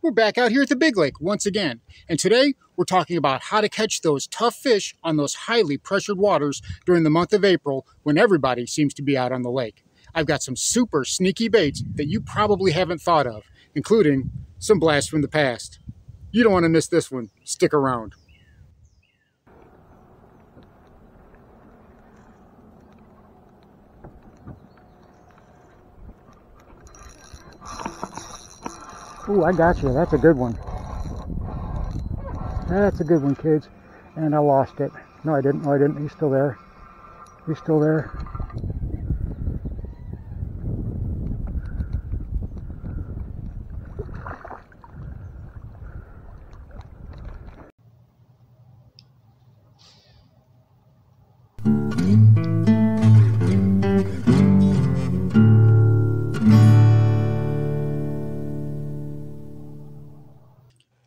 We're back out here at the Big Lake once again, and today we're talking about how to catch those tough fish on those highly pressured waters during the month of April when everybody seems to be out on the lake. I've got some super sneaky baits that you probably haven't thought of, including some blasts from the past. You don't want to miss this one. Stick around. Ooh, I got you. That's a good one. That's a good one, kids. And I lost it. No, I didn't. No, I didn't. He's still there. He's still there.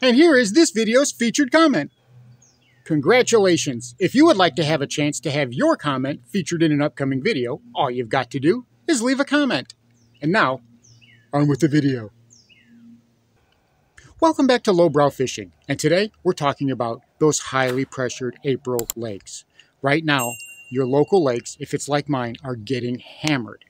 And here is this video's featured comment. Congratulations! If you would like to have a chance to have your comment featured in an upcoming video, all you've got to do is leave a comment. And now, on with the video. Welcome back to Lowbrow Fishing, and today we're talking about those highly pressured April lakes. Right now, your local lakes, if it's like mine, are getting hammered.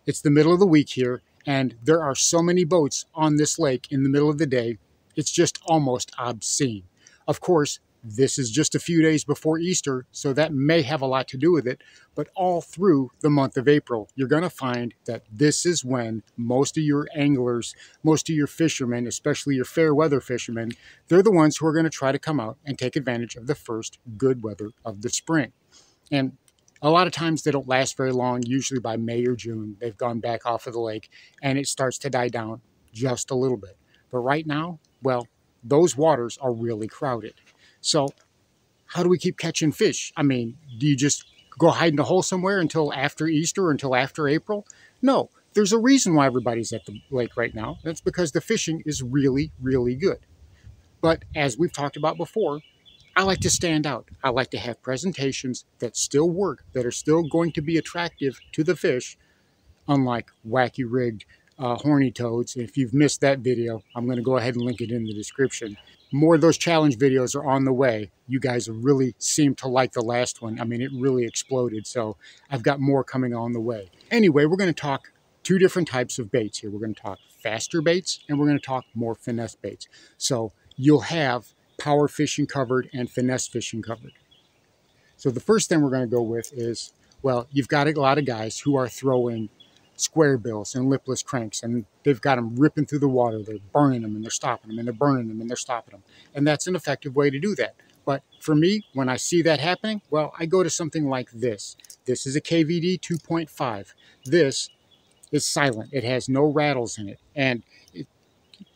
It's the middle of the week here, and there are so many boats on this lake in the middle of the day. It's just almost obscene. Of course, this is just a few days before Easter, so that may have a lot to do with it, but all through the month of April, you're going to find that this is when most of your anglers, most of your fishermen, especially your fair weather fishermen, they're the ones who are going to try to come out and take advantage of the first good weather of the spring. And a lot of times they don't last very long. Usually by May or June, they've gone back off of the lake and it starts to die down just a little bit. But right now, well, those waters are really crowded. So how do we keep catching fish? I mean, do you just go hide in a hole somewhere until after Easter or until after April? No, there's a reason why everybody's at the lake right now. That's because the fishing is really, really good. But as we've talked about before, I like to stand out. I like to have presentations that still work, that are still going to be attractive to the fish, unlike wacky rigged horny toads. If you've missed that video, I'm going to go ahead and link it in the description. More of those challenge videos are on the way. You guys really seem to like the last one. I mean, it really exploded, so I've got more coming on the way. Anyway, we're going to talk two different types of baits here. We're going to talk faster baits, and we're going to talk more finesse baits. So you'll have power fishing covered and finesse fishing covered. So the first thing we're going to go with is, well, you've got a lot of guys who are throwing square bills and lipless cranks, and they've got them ripping through the water. They're burning them and they're stopping them, and they're burning them and they're stopping them. And that's an effective way to do that. But for me, when I see that happening, well, I go to something like this. This is a KVD 2.5. This is silent. It has no rattles in it. And it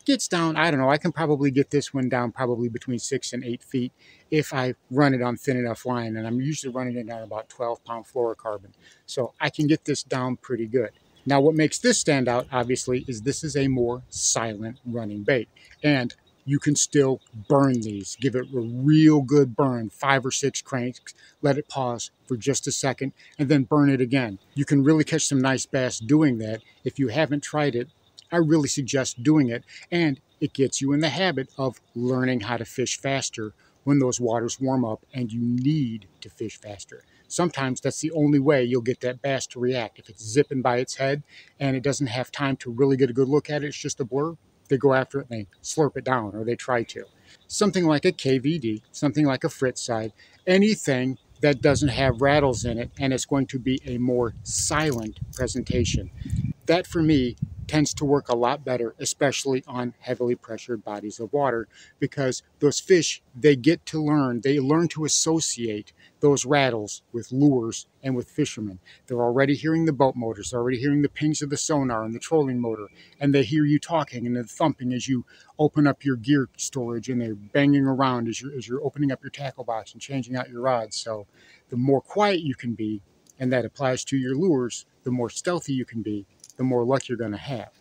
gets down, I don't know, I can probably get this one down probably between 6 and 8 feet if I run it on thin enough line. And I'm usually running it on about 12-pound fluorocarbon. So I can get this down pretty good. Now, what makes this stand out, obviously, is this is a more silent running bait. And you can still burn these. Give it a real good burn, 5 or 6 cranks, let it pause for just a second, and then burn it again. You can really catch some nice bass doing that. If you haven't tried it, I really suggest doing it. And it gets you in the habit of learning how to fish faster when those waters warm up and you need to fish faster. Sometimes that's the only way you'll get that bass to react. If it's zipping by its head and it doesn't have time to really get a good look at it, it's just a blur, they go after it and they slurp it down, or they try to. Something like a KVD, something like a fritz side, anything that doesn't have rattles in it, and it's going to be a more silent presentation. That, for me, tends to work a lot better, especially on heavily pressured bodies of water, because those fish, they learn to associate those rattles with lures and with fishermen. They're already hearing the boat motors, they're already hearing the pings of the sonar and the trolling motor, and they hear you talking and the thumping as you open up your gear storage, and they're banging around as you're opening up your tackle box and changing out your rods. So the more quiet you can be, and that applies to your lures, the more stealthy you can be, the more luck you're going to have.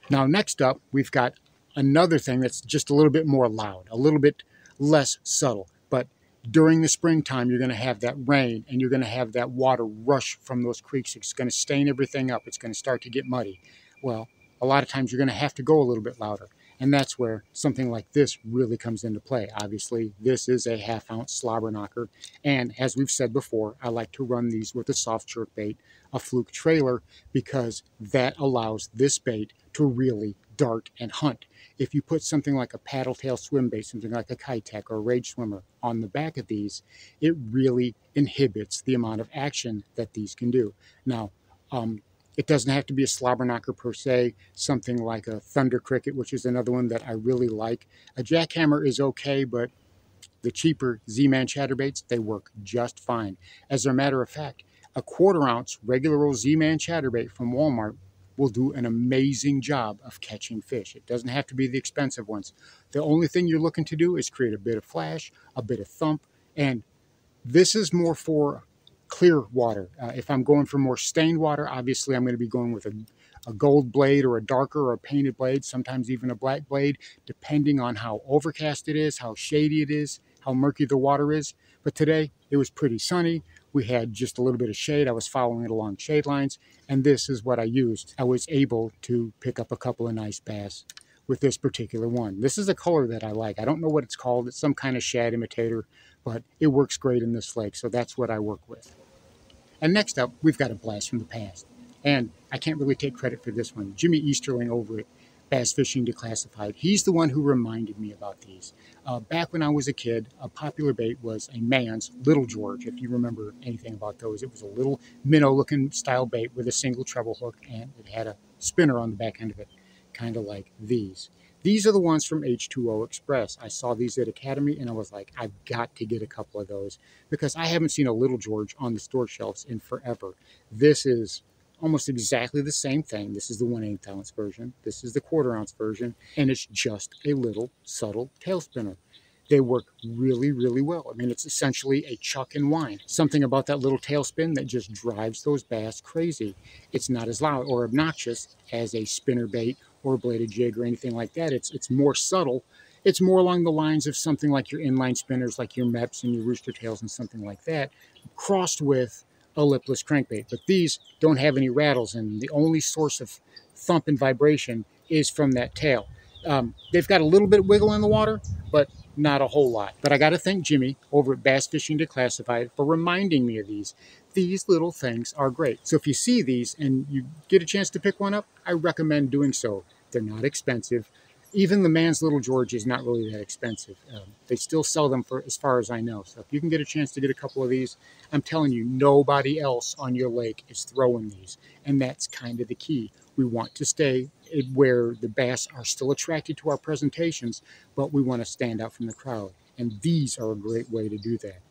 Now, next up, we've got another thing that's just a little bit more loud, a little bit less subtle. But during the springtime, you're going to have that rain, and you're going to have that water rush from those creeks. It's going to stain everything up. It's going to start to get muddy. Well, a lot of times you're going to have to go a little bit louder. And that's where something like this really comes into play. Obviously, this is a 1/2 ounce slobber knocker. And as we've said before, I like to run these with a soft jerk bait, a fluke trailer, because that allows this bait to really dart and hunt. If you put something like a paddle tail swim bait, something like a Kitech or a Rage Swimmer on the back of these, it really inhibits the amount of action that these can do. Now, it doesn't have to be a slobber knocker per se, something like a Thunder Cricket, which is another one that I really like. A jackhammer is okay, but the cheaper Z-Man chatterbaits, they work just fine. As a matter of fact, a 1/4 ounce regular old Z-Man chatterbait from Walmart will do an amazing job of catching fish. It doesn't have to be the expensive ones. The only thing you're looking to do is create a bit of flash, a bit of thump, and this is more for clear water. If I'm going for more stained water, obviously I'm going to be going with a gold blade or a darker or a painted blade, sometimes even a black blade, depending on how overcast it is, how shady it is, how murky the water is. But today it was pretty sunny. We had just a little bit of shade. I was following it along shade lines, and this is what I used. I was able to pick up a couple of nice bass with this particular one. This is a color that I like. I don't know what it's called. It's some kind of shad imitator, but it works great in this lake, so that's what I work with. And next up, we've got a blast from the past. And I can't really take credit for this one. Jimmy Easterling over at Bass Fishing Declassified, he's the one who reminded me about these. Back when I was a kid, a popular bait was a man's Little George, if you remember anything about those. It was a little minnow-looking style bait with a single treble hook, and it had a spinner on the back end of it, kind of like these. These are the ones from H2O Express. I saw these at Academy, and I was like, I've got to get a couple of those because I haven't seen a Little George on the store shelves in forever. This is almost exactly the same thing. This is the 1/8 ounce version. This is the 1/4 ounce version, and it's just a little subtle tail spinner. They work really, really well. I mean, it's essentially a chuck and wind. Something about that little tail spin that just drives those bass crazy. It's not as loud or obnoxious as a spinner bait or a bladed jig or anything like that. It's more subtle. It's more along the lines of something like your inline spinners, like your Meps and your Rooster Tails and something like that, crossed with a lipless crankbait. But these don't have any rattles, and the only source of thump and vibration is from that tail. They've got a little bit of wiggle in the water, but not a whole lot. But I got to thank Jimmy over at Bass Fishing Declassified for reminding me of these. These little things are great. So if you see these and you get a chance to pick one up, I recommend doing so. They're not expensive. Even the man's Little George is not really that expensive. They still sell them for as far as I know. So if you can get a chance to get a couple of these, I'm telling you, nobody else on your lake is throwing these. And that's kind of the key. We want to stay where the bass are still attracted to our presentations, but we want to stand out from the crowd. And these are a great way to do that.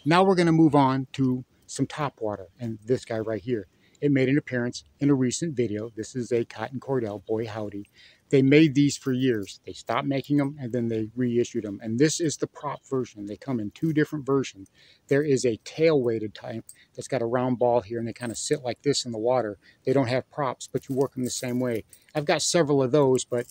Now we're going to move on to some topwater, and this guy right here. It made an appearance in a recent video. This is a Cotton Cordell, boy howdy. They made these for years. They stopped making them and then they reissued them. And this is the prop version. They come in 2 different versions. There is a tail weighted type that's got a round ball here and they kind of sit like this in the water. They don't have props, but you work them the same way. I've got several of those, but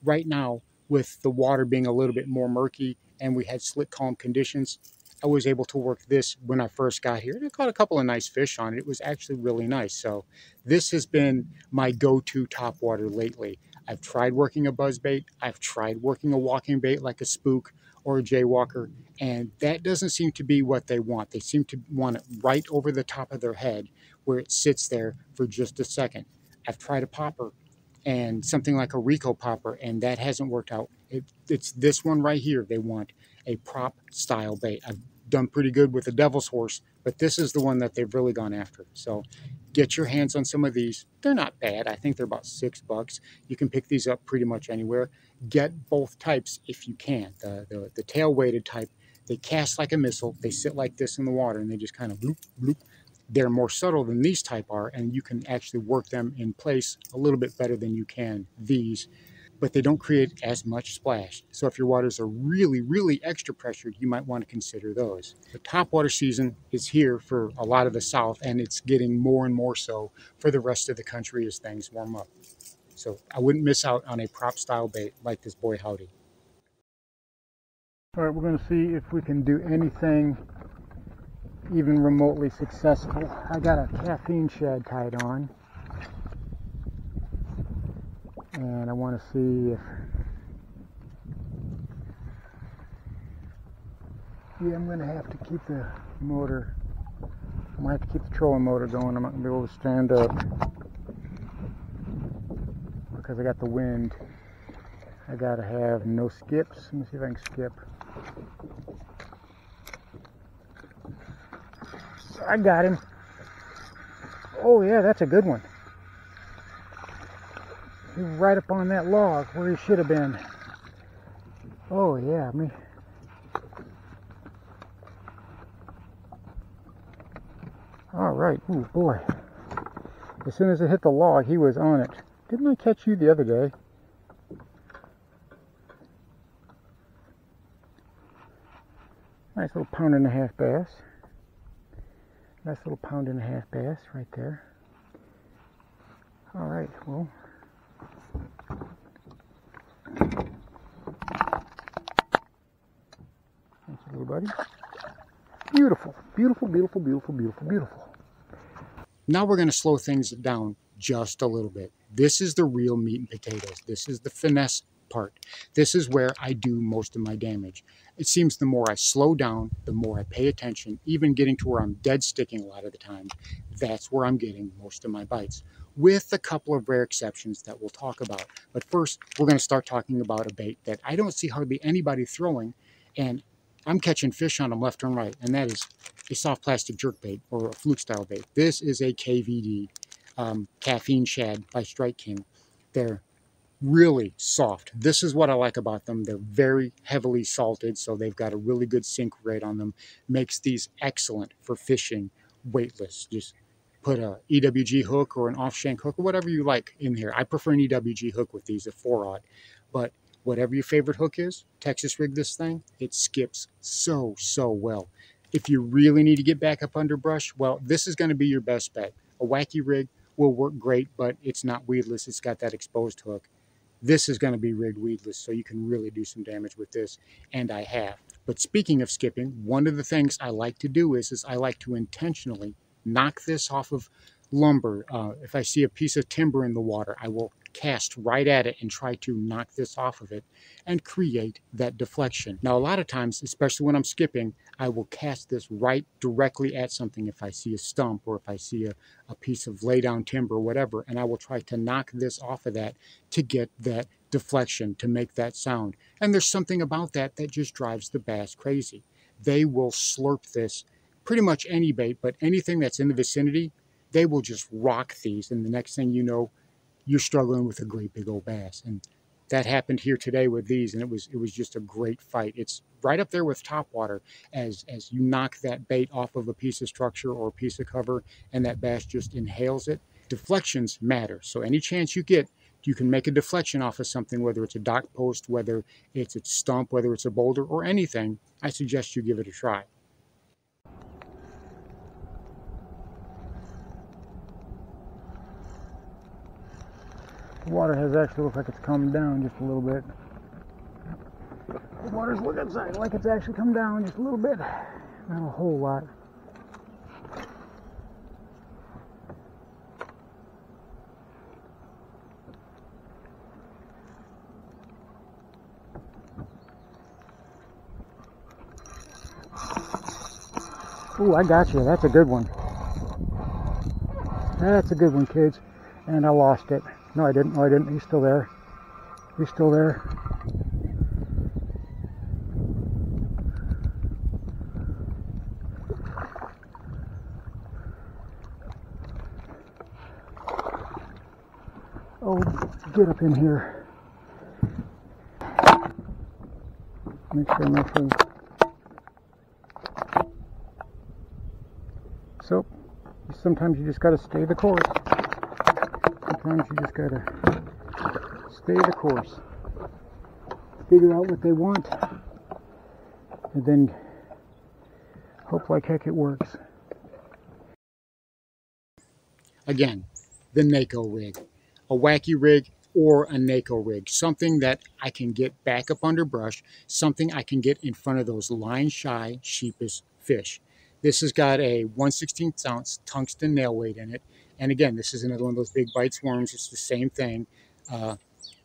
right now with the water being a little bit more murky and we had slick calm conditions, I was able to work this when I first got here. And I caught a couple of nice fish on it. It was actually really nice. So this has been my go-to topwater lately. I've tried working a buzzbait. I've tried working a walking bait like a spook or a jaywalker, and that doesn't seem to be what they want. They seem to want it right over the top of their head where it sits there for just a second. I've tried a popper and something like a Rico popper, and that hasn't worked out. It's this one right here. They want a prop style bait. I've done pretty good with the Devil's Horse, but this is the one that they've really gone after. So get your hands on some of these. They're not bad. I think they're about $6. You can pick these up pretty much anywhere. Get both types if you can. The tail weighted type, they cast like a missile. They sit like this in the water and they just kind of bloop, bloop. They're more subtle than these type are, and you can actually work them in place a little bit better than you can these, but they don't create as much splash. So if your waters are really, really extra pressured, you might want to consider those. The topwater season is here for a lot of the South, and it's getting more and more so for the rest of the country as things warm up. So I wouldn't miss out on a prop style bait like this boy howdy. All right, we're going to see if we can do anything even remotely successful. I got a caffeine shad tied on. And I want to see if, yeah, I'm going to have to keep the motor, I'm going to have to keep the trolling motor going. I'm not going to be able to stand up because I got the wind. I got to have no skips. Let me see if I can skip. I got him. Oh yeah, that's a good one. He's right up on that log where he should have been. Oh yeah, me. All right. Ooh boy. As soon as it hit the log, he was on it. Didn't I catch you the other day? Nice little £1.5 bass. Nice little £1.5 bass right there. All right, well. Thanks, little buddy. Beautiful, beautiful, beautiful, beautiful, beautiful, beautiful. Now we're going to slow things down just a little bit. This is the real meat and potatoes. This is the finesse part. This is where I do most of my damage. It seems the more I slow down, the more I pay attention, even getting to where I'm dead sticking a lot of the time, that's where I'm getting most of my bites, with a couple of rare exceptions that we'll talk about. But first, we're going to start talking about a bait that I don't see hardly anybody throwing, and I'm catching fish on them left and right, and that is a soft plastic jerk bait or a fluke style bait. This is a KVD, caffeine shad by Strike King. They're really soft. This is what I like about them. They're very heavily salted, so they've got a really good sink rate on them. Makes these excellent for fishing weightless. Just put a EWG hook or an off shank hook or whatever you like in here. I prefer an EWG hook with these, a 4-aught, but whatever your favorite hook is, Texas rig this thing, it skips so well. If you really need to get back up under brush, well, this is going to be your best bet. A wacky rig will work great, but it's not weedless. It's got that exposed hook. This is going to be rigged weedless, so you can really do some damage with this, and I have. But speaking of skipping, one of the things I like to do is I like to intentionally knock this off of lumber. If I see a piece of timber in the water, I will cast right at it and try to knock this off of it and create that deflection. Now, a lot of times, especially when I'm skipping, I will cast this right directly at something if I see a stump or if I see a piece of lay down timber or whatever, and I will try to knock this off of that to get that deflection, to make that sound. And there's something about that that just drives the bass crazy. They will slurp this, pretty much any bait, but anything that's in the vicinity, they will just rock these, and the next thing you know, you're struggling with a great big old bass. And that happened here today with these, and it was just a great fight. It's right up there with topwater as you knock that bait off of a piece of structure or a piece of cover, and that bass just inhales it. Deflections matter. So any chance you get, you can make a deflection off of something, whether it's a dock post, whether it's a stump, whether it's a boulder or anything, I suggest you give it a try. The water has actually looked like it's calmed down just a little bit. The water's looking like it's actually come down just a little bit. Not a whole lot. Ooh, I got you. That's a good one. That's a good one, kids. And I lost it. No, I didn't. No, I didn't. He's still there. He's still there. Oh, get up in here. Make sure. So, sometimes you just got to stay the course. Sometimes you just got to stay the course. Figure out what they want, and then hope like heck it works. Again, the NACO rig. A wacky rig or a NACO rig. Something that I can get back up under brush. Something I can get in front of those line-shy, sheepish fish. This has got a 1/16 ounce tungsten nail weight in it. And again, this is another one of those big bite swarms. It's the same thing.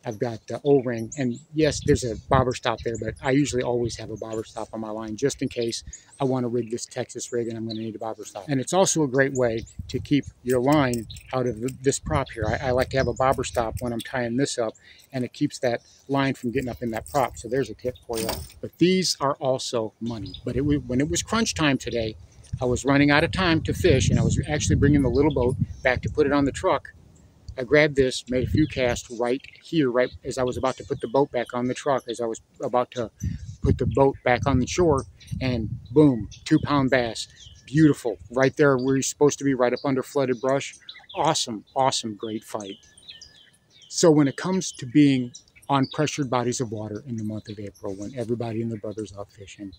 I've got the O-ring, and yes, there's a bobber stop there, but I usually always have a bobber stop on my line just in case I want to rig this Texas rig and I'm going to need a bobber stop. And it's also a great way to keep your line out of this prop here. I like to have a bobber stop when I'm tying this up, and it keeps that line from getting up in that prop. So there's a tip for you. But these are also money. But when it was crunch time today, I was running out of time to fish, and I was actually bringing the little boat back to put it on the truck. I grabbed this, made a few casts right here, right as I was about to put the boat back on the truck, as I was about to put the boat back on the shore, and boom, 2-pound bass. Beautiful, right there where he's supposed to be, right up under flooded brush. Awesome, awesome, great fight. So when it comes to being on pressured bodies of water in the month of April, when everybody and their brother's out fishing,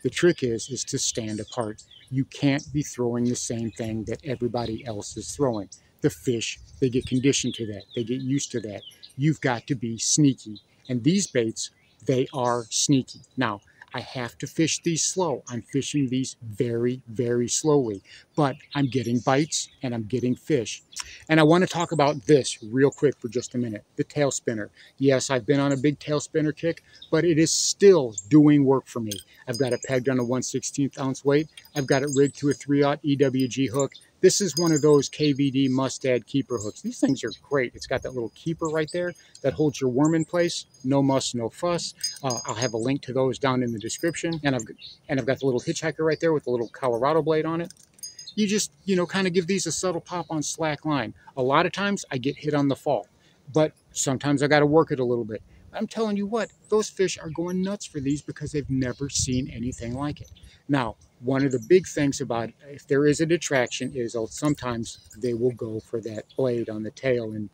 the trick is to stand apart. You can't be throwing the same thing that everybody else is throwing. The fish, they get conditioned to that. They get used to that. You've got to be sneaky. And these baits, they are sneaky. Now, I have to fish these slow. I'm fishing these very, very slowly. But I'm getting bites and I'm getting fish. And I want to talk about this real quick for just a minute. The tail spinner. Yes, I've been on a big tail spinner kick, but it is still doing work for me. I've got it pegged on a 1/16 ounce weight. I've got it rigged to a 3/0 EWG hook. This is one of those KVD must-add keeper hooks. These things are great. It's got that little keeper right there that holds your worm in place. No muss, no fuss. I'll have a link to those down in the description. And I've got the little hitchhiker right there with the little Colorado blade on it. You just, kind of give these a subtle pop on slack line. A lot of times I get hit on the fall, but sometimes I got to work it a little bit. I'm telling you what, those fish are going nuts for these because they've never seen anything like it. Now, one of the big things about if there is a detraction is sometimes they will go for that blade on the tail, and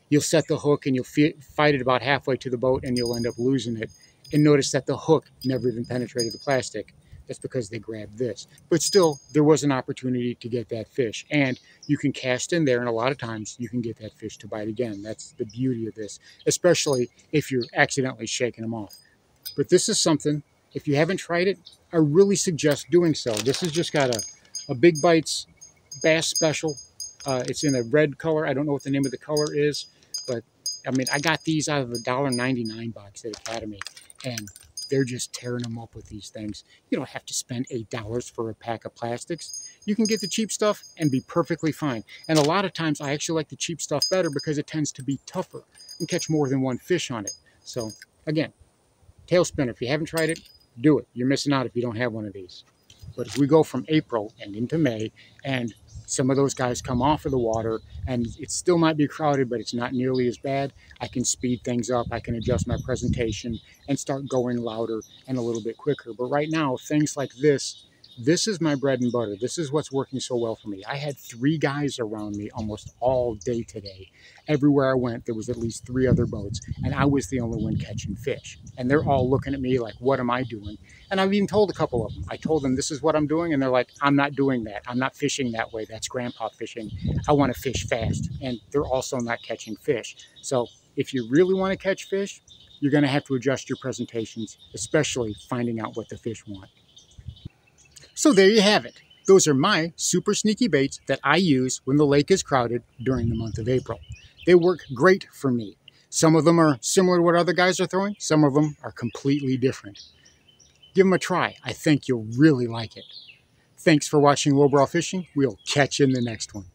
you'll set the hook and you'll fight it about halfway to the boat and you'll end up losing it. And notice that the hook never even penetrated the plastic. That's because they grabbed this. But still, there was an opportunity to get that fish. And you can cast in there, and a lot of times you can get that fish to bite again. That's the beauty of this, especially if you're accidentally shaking them off. But this is something, if you haven't tried it, I really suggest doing so. This has just got a Big Bites Bass Special. It's in a red color. I don't know what the name of the color is, but I mean, I got these out of a $1.99 box at Academy, and they're just tearing them up with these things. You don't have to spend $8 for a pack of plastics. You can get the cheap stuff and be perfectly fine. And a lot of times I actually like the cheap stuff better because it tends to be tougher and catch more than one fish on it. So again, tail spinner, if you haven't tried it, do it. You're missing out if you don't have one of these. But as we go from April and into May, and some of those guys come off of the water, and it still might be crowded, but it's not nearly as bad, I can speed things up, I can adjust my presentation, and start going louder and a little bit quicker. But right now, things like this is my bread and butter. This is what's working so well for me. I had 3 guys around me almost all day today. Everywhere I went, there was at least 3 other boats, and I was the only one catching fish. And they're all looking at me like, what am I doing? And I've even told a couple of them. I told them this is what I'm doing, and they're like, I'm not doing that. I'm not fishing that way. That's grandpa fishing. I want to fish fast. And they're also not catching fish. So if you really want to catch fish, you're going to have to adjust your presentations, especially finding out what the fish want. So there you have it. Those are my super sneaky baits that I use when the lake is crowded during the month of April. They work great for me. Some of them are similar to what other guys are throwing. Some of them are completely different. Give them a try. I think you'll really like it. Thanks for watching Lowbrow Fishing. We'll catch you in the next one.